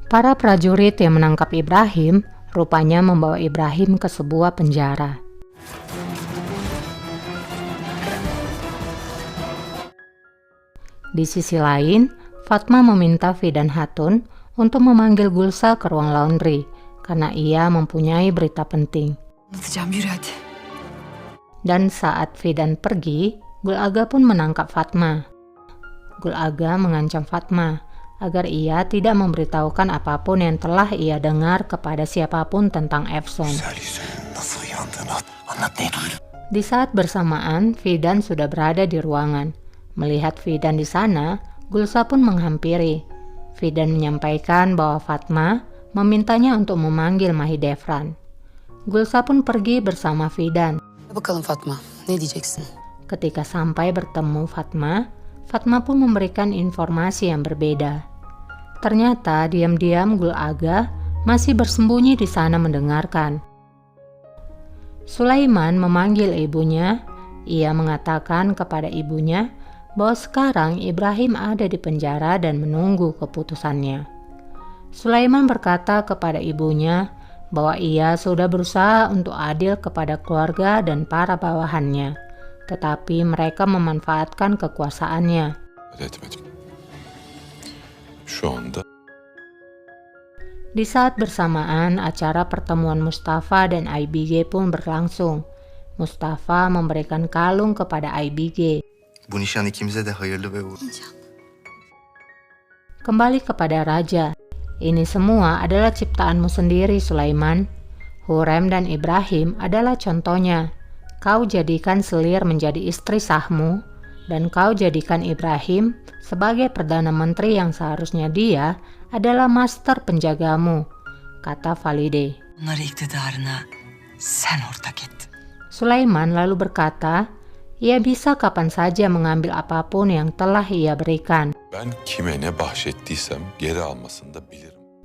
Para prajurit yang menangkap Ibrahim rupanya membawa Ibrahim ke sebuah penjara. Di sisi lain, Fatma meminta Fidan Hatun untuk memanggil Gulsa ke ruang laundry karena ia mempunyai berita penting. Dan saat Fidan pergi, Gul Aga pun menangkap Fatma. Gul Aga mengancam Fatma agar ia tidak memberitahukan apapun yang telah ia dengar kepada siapapun tentang Efson. Di saat bersamaan, Fidan sudah berada di ruangan. Melihat Fidan di sana, Gulsa pun menghampiri. Fidan menyampaikan bahwa Fatma memintanya untuk memanggil Mahidevran. Gulsa pun pergi bersama Fidan. Bakalım Fatma, ne diyeceksin? Ketika sampai bertemu Fatma, Fatma pun memberikan informasi yang berbeda. Ternyata diam-diam Gul Aga masih bersembunyi di sana mendengarkan. Sulaiman memanggil ibunya. Ia mengatakan kepada ibunya bahwa sekarang Ibrahim ada di penjara dan menunggu keputusannya. Sulaiman berkata kepada ibunya bahwa ia sudah berusaha untuk adil kepada keluarga dan para bawahannya, tetapi mereka memanfaatkan kekuasaannya. Di saat bersamaan, acara pertemuan Mustafa dan IBG pun berlangsung. Mustafa memberikan kalung kepada IBG. Bu nişan ikimize de hayırlı ve uğurlu. Kembali kepada raja. Ini semua adalah ciptaanmu sendiri, Sulaiman. Hurrem dan Ibrahim adalah contohnya. Kau jadikan Selir menjadi istri sahmu, dan kau jadikan Ibrahim sebagai Perdana Menteri yang seharusnya dia adalah master penjagamu, kata Valide. Sulaiman lalu berkata, ia bisa kapan saja mengambil apapun yang telah ia berikan.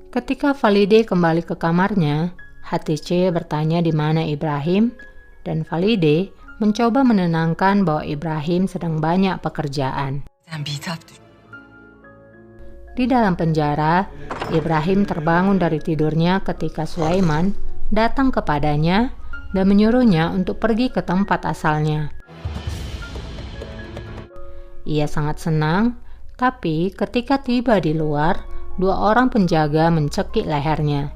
Ketika Valide kembali ke kamarnya, Hatice bertanya di mana Ibrahim, dan Valide mencoba menenangkan bahwa Ibrahim sedang banyak pekerjaan. Di dalam penjara, Ibrahim terbangun dari tidurnya ketika Sulaiman datang kepadanya dan menyuruhnya untuk pergi ke tempat asalnya. Ia sangat senang, tapi ketika tiba di luar, dua orang penjaga mencekik lehernya.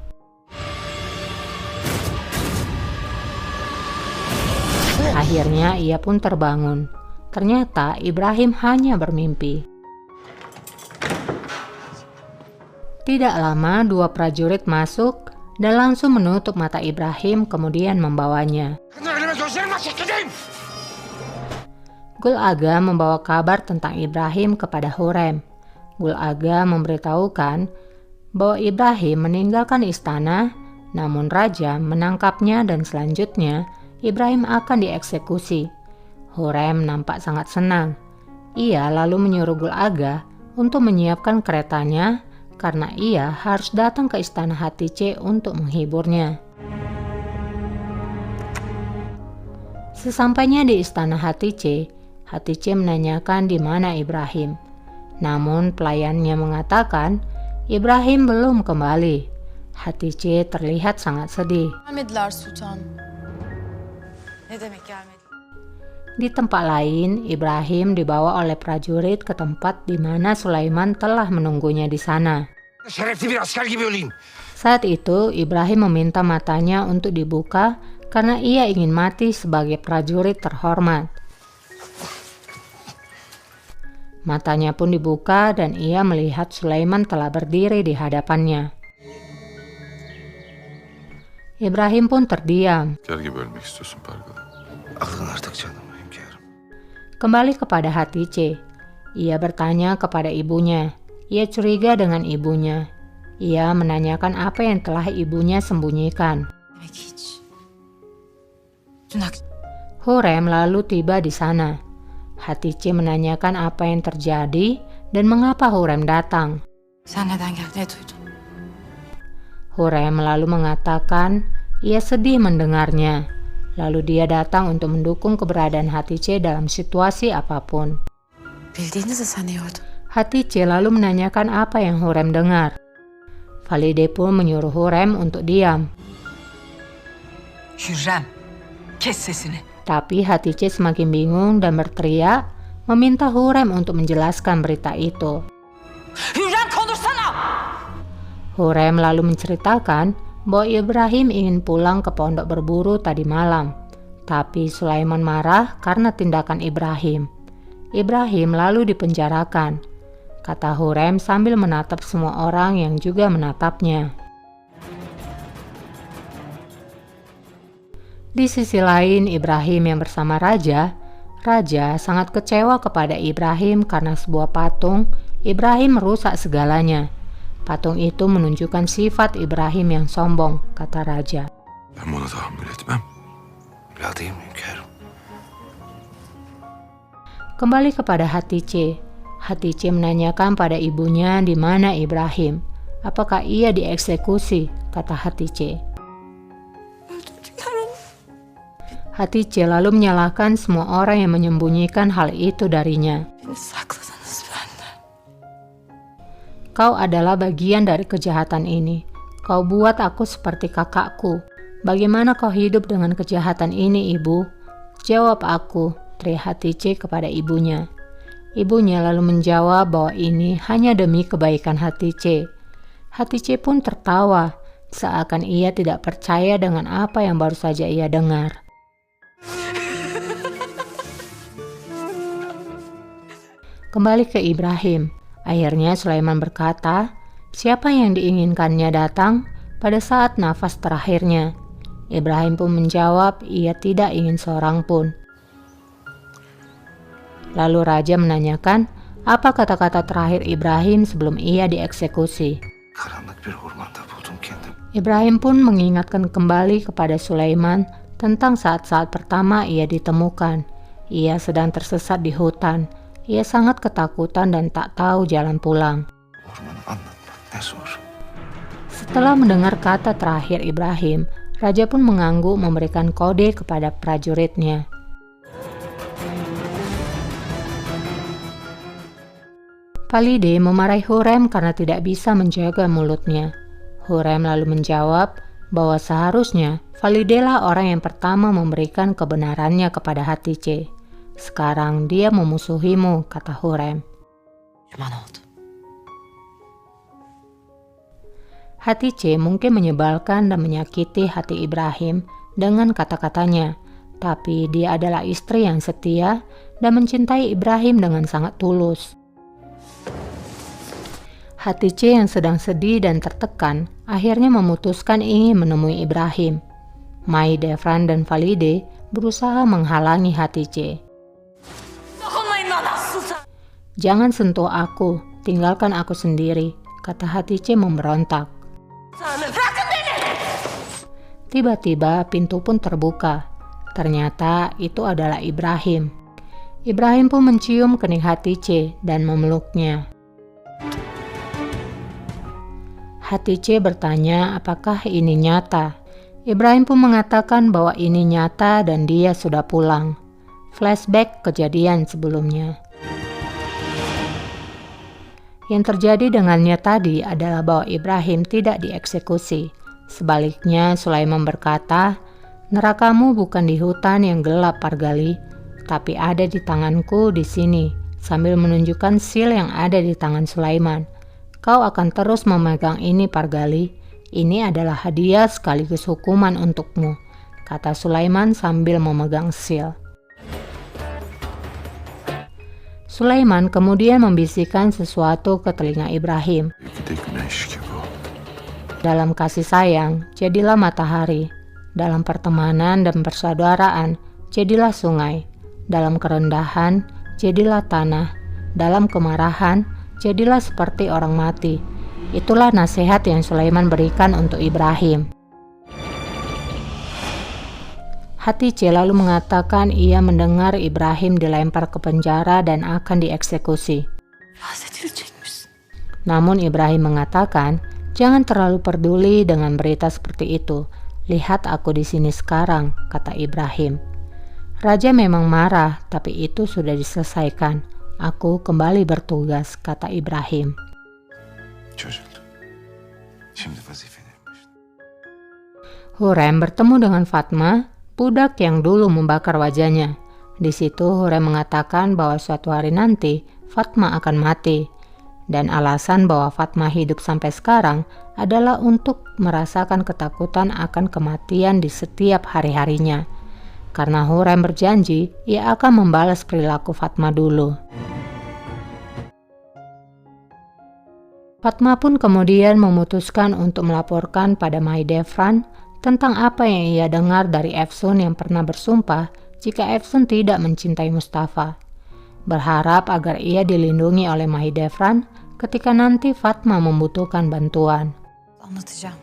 Akhirnya ia pun terbangun. Ternyata Ibrahim hanya bermimpi. Tidak lama dua prajurit masuk dan langsung menutup mata Ibrahim kemudian membawanya. Gul Aga membawa kabar tentang Ibrahim kepada Hurrem. Gul Aga memberitahukan bahwa Ibrahim meninggalkan istana, namun raja menangkapnya dan selanjutnya Ibrahim akan dieksekusi. Hurrem nampak sangat senang. Ia lalu menyuruh Gul Aga untuk menyiapkan keretanya karena ia harus datang ke istana Hatice untuk menghiburnya. Sesampainya di istana Hatice, Hatice menanyakan di mana Ibrahim. Namun pelayannya mengatakan Ibrahim belum kembali. Hatice terlihat sangat sedih. Di tempat lain, Ibrahim dibawa oleh prajurit ke tempat di mana Sulaiman telah menunggunya di sana. Saat itu, Ibrahim meminta matanya untuk dibuka karena ia ingin mati sebagai prajurit terhormat. Matanya pun dibuka dan ia melihat Sulaiman telah berdiri di hadapannya. Ibrahim pun terdiam. Kembali kepada Hatice. Ia bertanya kepada ibunya. Ia curiga dengan ibunya. Ia menanyakan apa yang telah ibunya sembunyikan. Hurrem lalu tiba di sana. Hatice menanyakan apa yang terjadi dan mengapa Hurrem datang. Hurrem lalu mengatakan ia sedih mendengarnya. Lalu dia datang untuk mendukung keberadaan Hatice dalam situasi apapun. Hatice lalu menanyakan apa yang Hurrem dengar. Valide pun menyuruh Hurrem untuk diam. Hürrem, kes sesini. Tapi Hatice semakin bingung dan berteriak, meminta Hurrem untuk menjelaskan berita itu. Hürrem konuşsana! Hurrem lalu menceritakan bahwa Ibrahim ingin pulang ke pondok berburu tadi malam. Tapi Sulaiman marah karena tindakan Ibrahim. Ibrahim lalu dipenjarakan, kata Hurrem sambil menatap semua orang yang juga menatapnya. Di sisi lain, Ibrahim yang bersama Raja sangat kecewa kepada Ibrahim karena sebuah patung Ibrahim merusak segalanya. Patung itu menunjukkan sifat Ibrahim yang sombong, kata Raja. Ben buna tahammül etmem. Evladıyım hünkârım. Kembali kepada Hatice. Hatice menanyakan pada ibunya di mana Ibrahim. Apakah ia dieksekusi, kata Hatice. Hatice lalu menyalahkan semua orang yang menyembunyikan hal itu darinya. Beni sakladınız benden. Kau adalah bagian dari kejahatan ini. Kau buat aku seperti kakakku. Bagaimana kau hidup dengan kejahatan ini, Ibu? Jawab aku, teriak Hatice kepada ibunya. Ibunya lalu menjawab bahwa ini hanya demi kebaikan Hatice. Hatice pun tertawa, seakan ia tidak percaya dengan apa yang baru saja ia dengar. Kembali ke Ibrahim. Akhirnya Sulaiman berkata, siapa yang diinginkannya datang pada saat nafas terakhirnya. Ibrahim pun menjawab, ia tidak ingin seorang pun. Lalu Raja menanyakan, apa kata-kata terakhir Ibrahim sebelum ia dieksekusi. Karanlık bir ormanda buldum kendim. Ibrahim pun mengingatkan kembali kepada Sulaiman tentang saat-saat pertama ia ditemukan. Ia sedang tersesat di hutan. Ia sangat ketakutan dan tak tahu jalan pulang. Ormanı anlatmak ne zor. Setelah mendengar kata terakhir Ibrahim, Raja pun mengangguk memberikan kode kepada prajuritnya. Valide memarahi Hurrem karena tidak bisa menjaga mulutnya. Hurrem lalu menjawab bahwa seharusnya Valide lah orang yang pertama memberikan kebenarannya kepada Hatice. Sekarang dia memusuhimu, kata Hurrem. Yaman oldu. Hatice mungkin menyebalkan dan menyakiti hati Ibrahim dengan kata-katanya, tapi dia adalah istri yang setia dan mencintai Ibrahim dengan sangat tulus. Hatice yang sedang sedih dan tertekan akhirnya memutuskan ingin menemui Ibrahim. Mai, Devran, dan Valide berusaha menghalangi Hatice. Jangan sentuh aku, tinggalkan aku sendiri, kata Hatice memberontak. Tiba-tiba pintu pun terbuka. Ternyata itu adalah Ibrahim. Ibrahim pun mencium kening Hatice dan memeluknya. Hatice bertanya apakah ini nyata. Ibrahim pun mengatakan bahwa ini nyata dan dia sudah pulang. Flashback kejadian sebelumnya. Yang terjadi dengannya tadi adalah bahwa Ibrahim tidak dieksekusi. Sebaliknya, Sulaiman berkata, nerakamu bukan di hutan yang gelap, Pargali, tapi ada di tanganku di sini, sambil menunjukkan sil yang ada di tangan Sulaiman. Kau akan terus memegang ini, Pargali. Ini adalah hadiah sekaligus hukuman untukmu, kata Sulaiman sambil memegang sil. Sulaiman kemudian membisikkan sesuatu ke telinga Ibrahim. Dalam kasih sayang, jadilah matahari. Dalam pertemanan dan persaudaraan, jadilah sungai. Dalam kerendahan, jadilah tanah. Dalam kemarahan, jadilah seperti orang mati. Itulah nasihat yang Sulaiman berikan untuk Ibrahim. Hatice lalu mengatakan ia mendengar Ibrahim dilempar ke penjara dan akan dieksekusi. Namun Ibrahim mengatakan, jangan terlalu peduli dengan berita seperti itu. Lihat aku di sini sekarang, kata Ibrahim. Raja memang marah, tapi itu sudah diselesaikan. Aku kembali bertugas, kata Ibrahim. Çözüldü. Şimdi vazifelerin başında. Hurem bertemu dengan Fatma, budak yang dulu membakar wajahnya. Di situ Hurem mengatakan bahwa suatu hari nanti Fatma akan mati. Dan alasan bahwa Fatma hidup sampai sekarang adalah untuk merasakan ketakutan akan kematian di setiap hari-harinya. Karena Hurem berjanji ia akan membalas perilaku Fatma dulu. Fatma pun kemudian memutuskan untuk melaporkan pada Mahidevran tentang apa yang ia dengar dari Efsun yang pernah bersumpah jika Efsun tidak mencintai Mustafa. Berharap agar ia dilindungi oleh Mahidevran ketika nanti Fatma membutuhkan bantuan. Anlatacağım.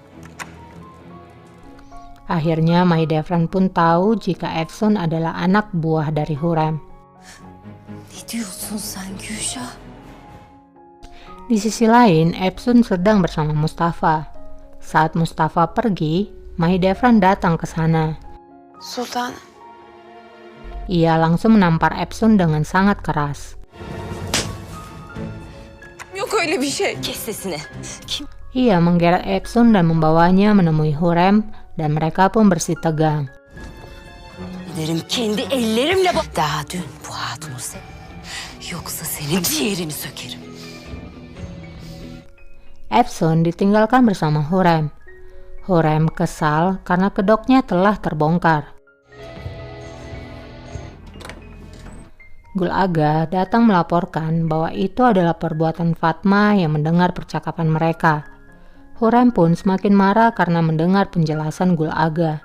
Akhirnya Mahidevran pun tahu jika Efsun adalah anak buah dari Hurem. Ne diyorsun sen Gülşah? Di sisi lain, Efsun sedang bersama Mustafa. Saat Mustafa pergi, Mahidevran datang ke sana. Sultan. Ia langsung menampar Efsun dengan sangat keras. Yok öyle bir şey. Kes sesini. Kim? Ia menggeret Efsun dan membawanya menemui Hurem dan mereka pun bersih tegang. Giderim kendi ellerimle Daha dün bu hatunu sev. Yoksa senin ciğerini sökerim. Efsun ditinggalkan bersama Hurem. Hurem kesal karena kedoknya telah terbongkar. Gul Aga datang melaporkan bahwa itu adalah perbuatan Fatma yang mendengar percakapan mereka. Hurem pun semakin marah karena mendengar penjelasan Gul Aga.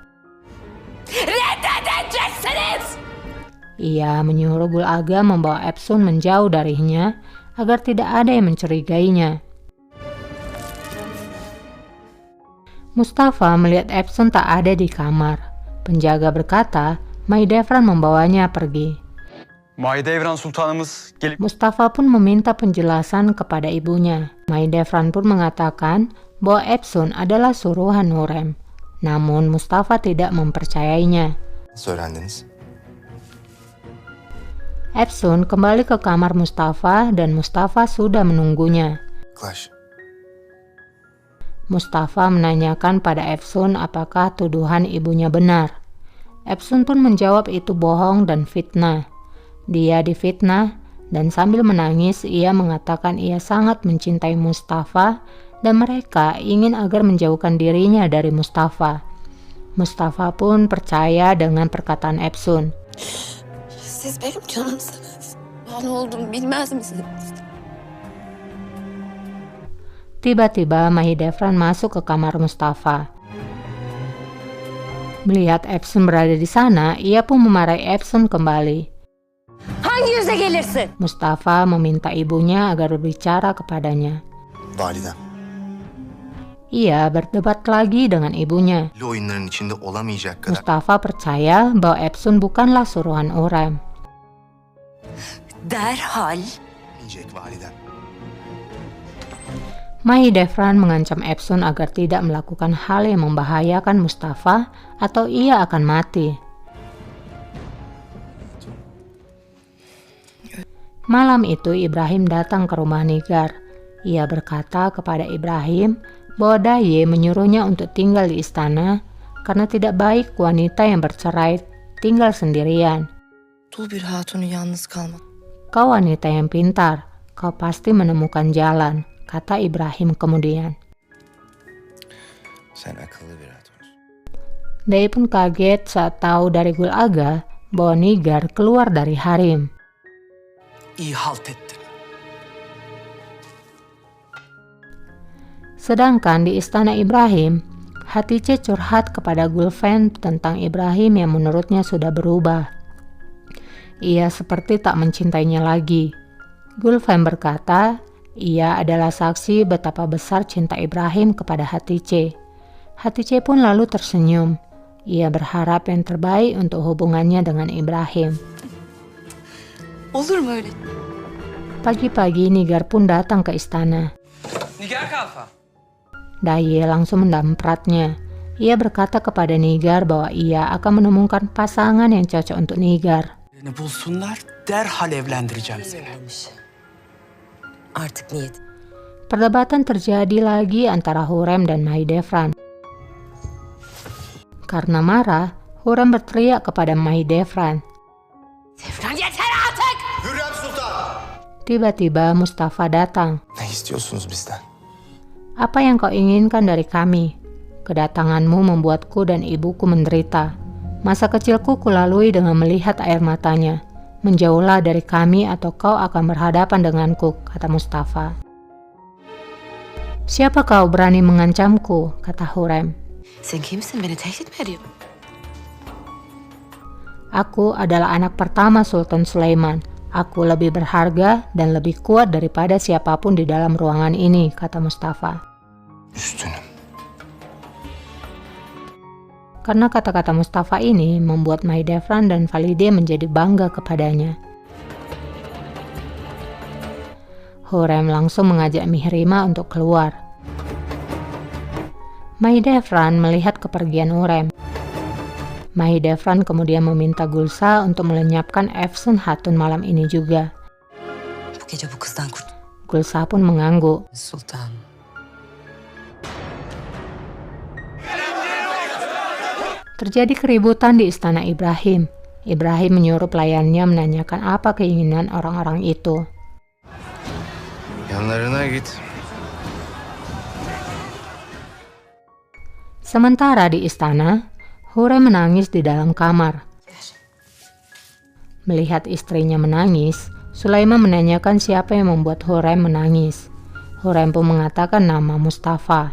Ia menyuruh Gul Aga membawa Efsun menjauh darinya agar tidak ada yang mencurigainya. Mustafa melihat Efsun tak ada di kamar. Penjaga berkata, Mahidevran membawanya pergi. Mahidevran Sultanımız gelip Mustafa pun meminta penjelasan kepada ibunya. Mahidevran pun mengatakan bahwa Efsun adalah suruhan Hurem. Namun Mustafa tidak mempercayainya. Nasıl öğrendiniz? Efsun kembali ke kamar Mustafa dan Mustafa sudah menunggunya. Yaklaş. Mustafa menanyakan pada Efsun apakah tuduhan ibunya benar. Efsun pun menjawab itu bohong dan fitnah. Dia difitnah dan sambil menangis ia mengatakan ia sangat mencintai Mustafa dan mereka ingin agar menjauhkan dirinya dari Mustafa. Mustafa pun percaya dengan perkataan Efsun. Siz benim canımsınız. Ben oldum bilmez misiniz? Tiba-tiba Mahidevran masuk ke kamar Mustafa. Melihat Efsun berada di sana, ia pun memarahi Efsun kembali. Hangi yüze gelirsin? Mustafa meminta ibunya agar berbicara kepadanya. Validem. Ia berdebat lagi dengan ibunya. Lu oyunların içinde olamayacak kadar Mustafa percaya bahwa Efsun bukanlah suruhan Hurem. Derhal. olmayacak validem. Mahidevran mengancam Efsun agar tidak melakukan hal yang membahayakan Mustafa atau ia akan mati. Malam itu Ibrahim datang ke rumah Nigar. Ia berkata kepada Ibrahim bahwa Daye menyuruhnya untuk tinggal di istana karena tidak baik wanita yang bercerai tinggal sendirian. Dul bir hatunu yalnız kalmak. Kau wanita yang pintar, kau pasti menemukan jalan, kata Ibrahim kemudian. Sen akıllı bir hatunsun. Daye pun kaget saat tahu dari Gul Aga bahwa Nigar keluar dari harem. iyi halt ettin. Sedangkan di istana Ibrahim, Hatice curhat kepada Gulfen tentang Ibrahim yang menurutnya sudah berubah. Ia seperti tak mencintainya lagi. Gulfen berkata, ia adalah saksi betapa besar cinta Ibrahim kepada Hatice. Hatice pun lalu tersenyum. Ia berharap yang terbaik untuk hubungannya dengan Ibrahim. Olur mu öyle? Pagi-pagi Nigar pun datang ke istana. Nigar Kalfa. Daye langsung mendampratnya. Ia berkata kepada Nigar bahwa ia akan menemukan pasangan yang cocok untuk Nigar. Beni bulsunlar, derhal evlendireceğim seni. Artık niyet. Perdebatan terjadi lagi antara Hurrem dan Mahidevran. Karena marah, Hurrem berteriak kepada Mahidevran. Devran yeter artık! Hürrem Sultan! Tiba-tiba Mustafa datang. Ne istiyorsunuz bizden? Apa yang kau inginkan dari kami? Kedatanganmu membuatku dan ibuku menderita. Masa kecilku kulalui dengan melihat air matanya. Menjauhlah dari kami atau kau akan berhadapan denganku, kata Mustafa. Siapa kau berani mengancamku, kata Hurrem. Sen kimsin? Beni tehdit mi ediyorsun? Aku adalah anak pertama Sultan Sulaiman. Aku lebih berharga dan lebih kuat daripada siapapun di dalam ruangan ini, kata Mustafa. Üstünüm. Karena kata-kata Mustafa ini membuat Mahidevran dan Valide menjadi bangga kepadanya. Hurrem langsung mengajak Mihrima untuk keluar. Mahidevran melihat kepergian Hurrem. Mahidevran kemudian meminta Gulsa untuk melenyapkan Efsun Hatun malam ini juga. Bu gece bu kızdan Gulsa pun mengangguk. Sultan. Terjadi keributan di istana Ibrahim. Ibrahim menyuruh pelayannya menanyakan apa keinginan orang-orang itu. Yanlarına git. Sementara di istana, Hurrem menangis di dalam kamar. Melihat istrinya menangis, Sulaiman menanyakan siapa yang membuat Hurrem menangis. Hurrem pun mengatakan nama Mustafa.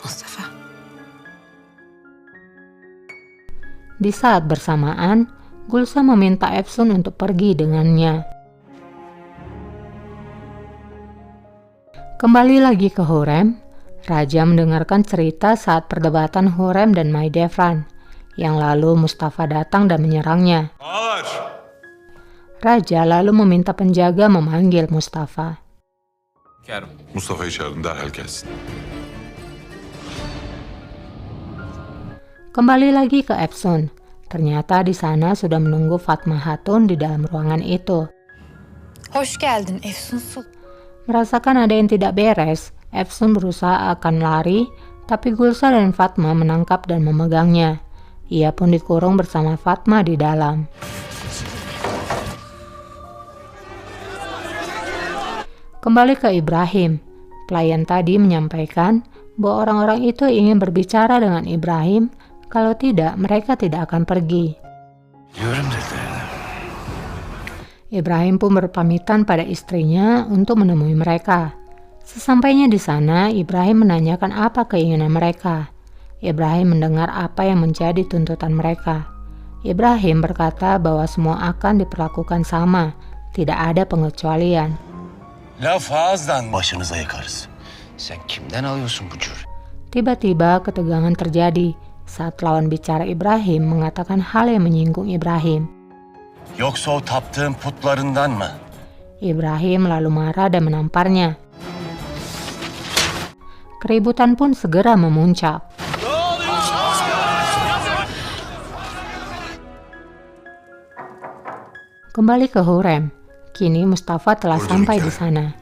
Mustafa. Di saat bersamaan, Gulsa meminta Efsun untuk pergi dengannya. Kembali lagi ke Hurrem, Raja mendengarkan cerita saat perdebatan Hurrem dan Mahidevran. Yang lalu Mustafa datang dan menyerangnya. Raja lalu meminta penjaga memanggil Mustafa. Mustafa'yı çağırın, derhal gelsin. Kembali lagi ke Efsun. Ternyata di sana sudah menunggu Fatma Hatun di dalam ruangan itu. Hoş geldin Efsun Sultan. Merasakan ada yang tidak beres, Efsun berusaha akan lari, tapi Gulsa dan Fatma menangkap dan memegangnya. Ia pun dikurung bersama Fatma di dalam. Kembali ke Ibrahim. Pelayan tadi menyampaikan bahwa orang-orang itu ingin berbicara dengan Ibrahim. Kalau tidak, mereka tidak akan pergi. Diyorum dediler. Ibrahim pun berpamitan pada istrinya untuk menemui mereka. Sesampainya di sana, Ibrahim menanyakan apa keinginan mereka. Ibrahim mendengar apa yang menjadi tuntutan mereka. Ibrahim berkata bahwa semua akan diperlakukan sama, tidak ada pengecualian. Laf ağızdan. Başınıza yakarız. Sen kimden alıyorsun bu cüret? Tiba-tiba ketegangan terjadi saat lawan bicara Ibrahim mengatakan hal yang menyinggung Ibrahim. Yoksa o taptığın putlarından mı? Ibrahim lalu marah dan menamparnya. Keributan pun segera memuncak. Kembali ke Hurrem. Kini Mustafa telah sampai di sana.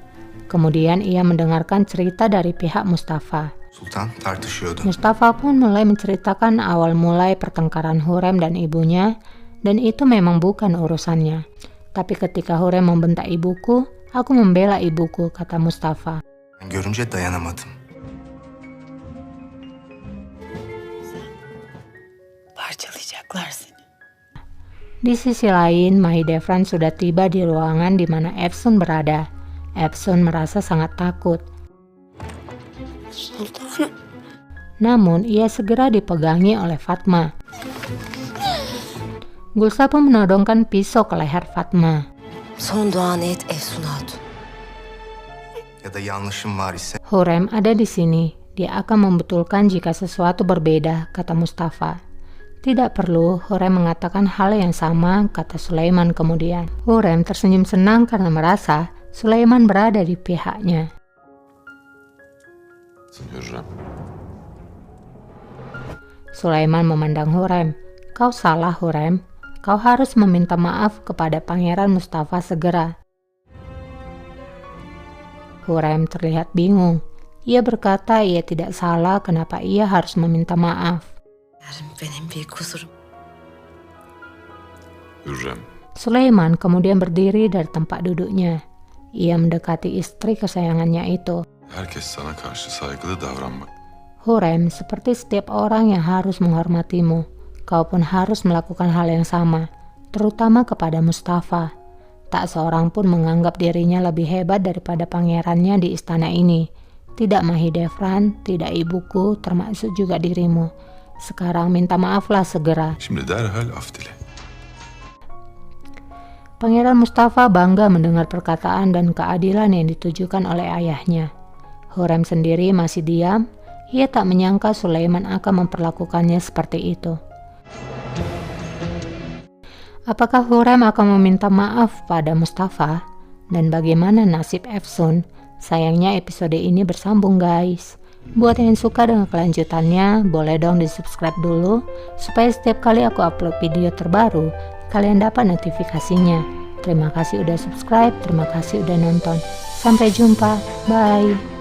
Kemudian ia mendengarkan cerita dari pihak Mustafa. Sultan tartışıyordu. Mustafa pun mulai menceritakan awal mulai pertengkaran Hurrem dan ibunya, dan itu memang bukan urusannya. Tapi ketika Hurrem membentak ibuku, aku membela ibuku, kata Mustafa. Ben görünce dayanamadım. Parçalayacaklar seni. Di sisi lain, Mahidevran sudah tiba di ruangan di mana Efsun berada. Efsun merasa sangat takut. Sultanım. Namun, ia segera dipegangi oleh Fatma. Gulsa pun menodongkan pisau ke leher Fatma. Son duanı et Efsun Hatun. Ya da yanlışım var ise Hurrem ada di sini. Dia akan membetulkan jika sesuatu berbeda, kata Mustafa. Tidak perlu Hurrem mengatakan hal yang sama, kata Sulaiman kemudian. Hurrem tersenyum senang karena merasa Sulaiman berada di pihaknya. Hürrem. Sulaiman memandang Hurrem. Kau salah, Hurrem. Kau harus meminta maaf kepada Pangeran Mustafa segera. Huraim terlihat bingung. Ia berkata ia tidak salah kenapa ia harus meminta maaf. Benim bir kusurum. Hürrem, Sulaiman kemudian berdiri dari tempat duduknya. Ia mendekati istri kesayangannya itu. herkes sana karşı saygılı davranmak. Huraim, seperti setiap orang yang harus menghormatimu, kau pun harus melakukan hal yang sama, terutama kepada Mustafa. Tak seorang pun menganggap dirinya lebih hebat daripada pangerannya di istana ini. Tidak Mahidevran, tidak ibuku, termasuk juga dirimu. Sekarang minta maaflah segera. Şimdi derhal af dile. Pangeran Mustafa bangga mendengar perkataan dan keadilan yang ditujukan oleh ayahnya. Huraim sendiri masih diam. Ia tak menyangka Sulaiman akan memperlakukannya seperti itu. Apakah Huraim akan meminta maaf pada Mustafa? Dan bagaimana nasib Efsun? Sayangnya episode ini bersambung guys. Buat yang suka dengan kelanjutannya, boleh dong di subscribe dulu, supaya setiap kali aku upload video terbaru, kalian dapat notifikasinya. Terima kasih udah subscribe, terima kasih udah nonton. Sampai jumpa, bye.